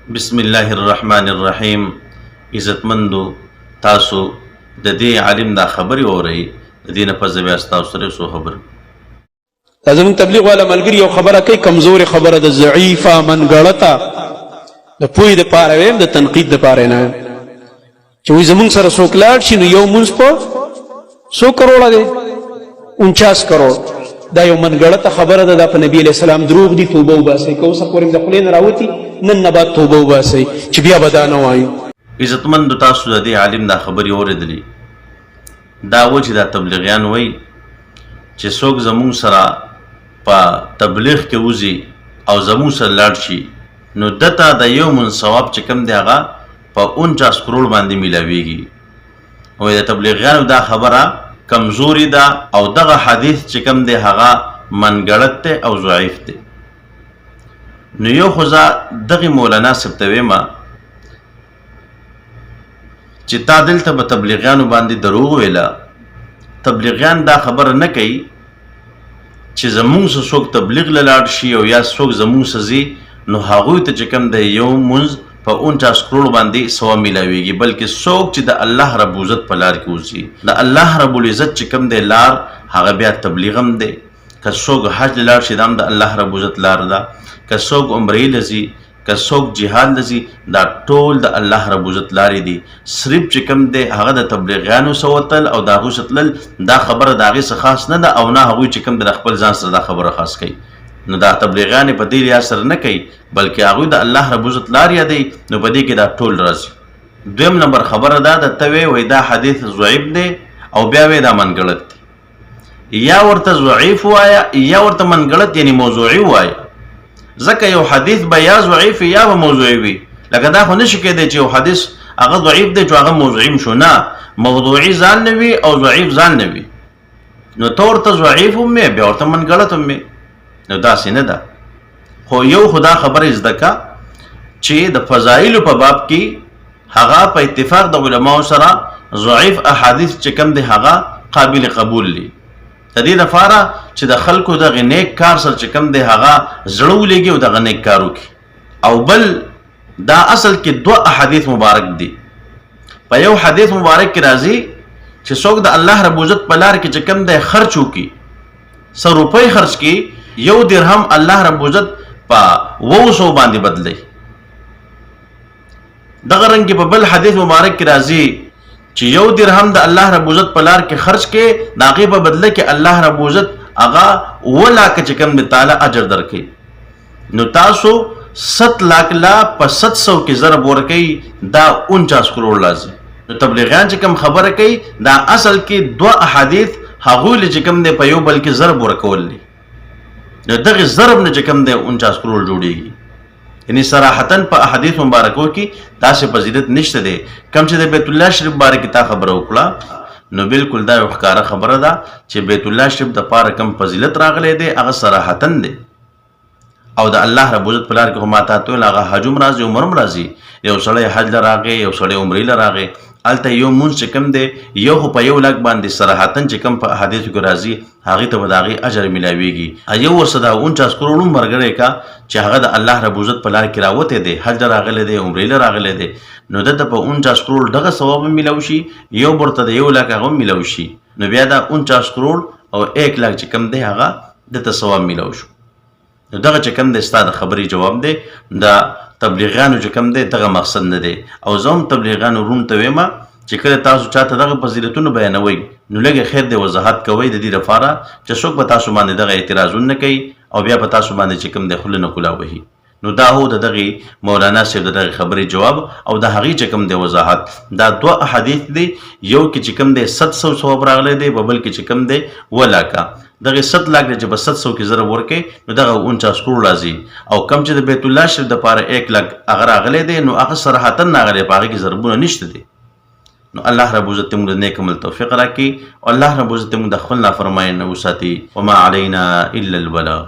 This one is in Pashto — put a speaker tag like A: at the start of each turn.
A: بسم الله الرحمن الرحیم. عزتمندو تاسو د دې عالم دا خبرې اورئ، د دې نه پس بیا ستاسو سره څو خبرې.
B: دا زموږ تبلیغ والا ملګري یو خبره کوي، کمزورې خبره د ضعیفه منګړته د پوهې دپاره ویم، د تنقید دپاره نه ویم. چې وایي زموږ سره څوک لاړ شي نو یو مونځ په 100 کروڑه دی، 49 کروڑ. دا یو منګړته خبره ده، دا په نبي علیه السلام دروغ دي. توبه وباسئ، که اوسه پورې د خولې نه راوتي، نن نه بعد توبه وباسئ چې بیا به دا نه وایو.
A: عزتمندو تاسو د دې عالم دا خبرې اورېدلې. دا و چې دا تبلیغیان وایي چې څوک زموږ سره په تبلیغ کې وځي او زموږ سره لاړ شي نو دته د یو من ثواب چې کوم دی هغه په 49 کروڑ باندې میلاویږي. وایي د تبلیغیانو دا خبره کمزوري ده او دغه حدیث چې کوم دی هغه منګړت دی او ضعیف دی. نو یو خو زه دغې مولانا صاحب ته ویمه چې تا دلته به تبلیغیانو باندې دروغ ویله. تبلیغیان دا خبره نه کوي چې زمونږ څه څوک تبلیغ له لاړ شي او یا څوک زمونږ څه ځي نو هغوی ته چې کوم دی یو مونځ په 49 کروڑ باندې ثواب میلاویږي، بلکې څوک چې د الله رب العزت په لار کې وځي د الله رب العزت چې کوم دی لار هغه بیا تبلیغ هم دی. که څوک حج له لاړ شي دا هم د الله رب العزت لار ده، که څوک عمرې له ځي، که څوک جهاد له ځي، دا ټول د الله رب العزت لارې دي. صرف چې کوم دی هغه د تبلیغیانو څه وتل او د هغوی څه تلل دا خبره د هغې څه خاص نه ده، او نه هغوی چې کوم دی د خپل ځان سره دا خبره خاص کوي. نو دا تبلیغیان په دې لحاظ سره نه کوي، بلکې هغوی د الله رب العزت لار یادوي. نو په دې کې دا ټول راځي. دویم نمبر خبره دا ده، ته وایې دا حدیث ضعیف دی او بیا وایې دا منګړت دی. یا ورته ضعیف وایه یا ورته منګړت یعنی موضوعي وایه، ځکه یو حدیث به یا ضعیف یا به موضوعي وي. لکه دا خو نشي کېدی چې یو حدیث هغه ضعیف دی چې هغه موضوعي هم شو. نه، موضوعي ځان نه وي او ضعیف ځان نه وي. نو ته ورته ضعیف هم یې بیا ورته منګړت هم یې، نو داسې نه ده. خو یو خدا خبره زده که چې د فضایلو په باب کې هغه په اتفاق د علماو سره ضعیف احادیث چې کوم دی هغه قابل قبول دي. د دې لپاره چې د خلکو دغه نیک کار سره چې کوم دی هغه زړه ولګي او دغه نیک کار وکړي. او بل دا اصل کې 2 احادیث مبارک دي. په یو حدیث مبارک کې راځي چې څوک د الله رب العزت په لار کې چې کوم دی خرچ وکړي، 100 روپۍ خرچ کړي، 1 درهم الله رب العزت په 200 باندې بدلی. دغه رنګ په بل حدیث مبارک کې راځي چې 1 درهم د الله رب العزت په لار کې خرچ کې د هغې په بدله کې الله رب العزت هغه 2 لاکھ چې کوم دی تعالی اجر درکوي. نو تاسو 7 لاکھ لا په 700 کې ضرب ورکوي، دا 49 کروڑ لازم. نو تبلیغیان چې کوم خبره کوي دا اصل کې 2 احادیث هغوی له چې کوم دی په یو بل کې ضرب ورکول دي. نو دغه ضرب نه چې کوم دی 49 کروڑ جوړیږي. یعنی صراحتاً په احادیث مبارکو کې داسې فضیلت نشته دی. کم چې د بیت الله شریف باره کې تا خبره وکړه نو بالکل دا یو ښکاره خبره ده چې بیت الله شریف د پاره کم فضیلت راغلی دی هغه صراحتاً دی. او د الله رب العزت په لار کې خو ما تا ته ویل هغه حج هم راځي عمر هم راځي. یو سړی حج له راغی، یو سړی عمرې له راغی، هلته یو مونځ چې کوم دی یو خو په 1 لاکھ باندې صراحتاً چې کوم په احادیثو کې راځي هغې ته به د هغې اجر میلاویږي. یو ورسه دا 49 کروڑ هم ورګړی کا چې هغه د الله رب العزت په لار کې راوتی دی، حج له راغلی دی، عمرې له راغلی دی، نو دته په 49 کروڑ دغه ثواب هم میلاو شي، یو ورته د 1 لاکھ هغه هم میلاو شي. نو بیا دا 49 کروڑ او 1 لاکھ چې کوم دی هغه دته ثواب میلاو شو. نو دغه چې کوم دی ستا د خبرې جواب دی. د تبلیغیانو چې کوم دی دغه مقصد نه دی. او زه هم تبلیغیانو روم ته ویمه چې کله تاسو چاته دغه فضیلتونه بیانوئ نو لږ خیر دی وضاحت کوئ د دې لپاره چې څوک به تاسو باندې دغه اعتراضونه نه کوي او بیا په تاسو باندې چې کوم دی خوله نه کولا وهي. نو دا هو د دغې مولانا صاحب د دغې خبرې جواب او د هغې چې کوم دی وضاحت. دا 2 احادیث دی، یو کې چې کوم دی 700 ثواب راغلی دی، په بل کې چې کوم دی 2 لاکھه. دغه 7 لاکھ چې په 700 کې ضرب ورکړي نو دغه 49 کروڑ راځي. او کم چې د بیت الله شریف دپاره 1 لاکھ هغه راغلی دی نو هغه صراحتاً راغلی، په هغې کې ضربونه نشته دی. نو الله رب العزت موږ د نیک عمل توفیق راکړي او الله رب العزت موږ د خپل نافرمایۍ نه وساتي. وما علینا الا البلاغ.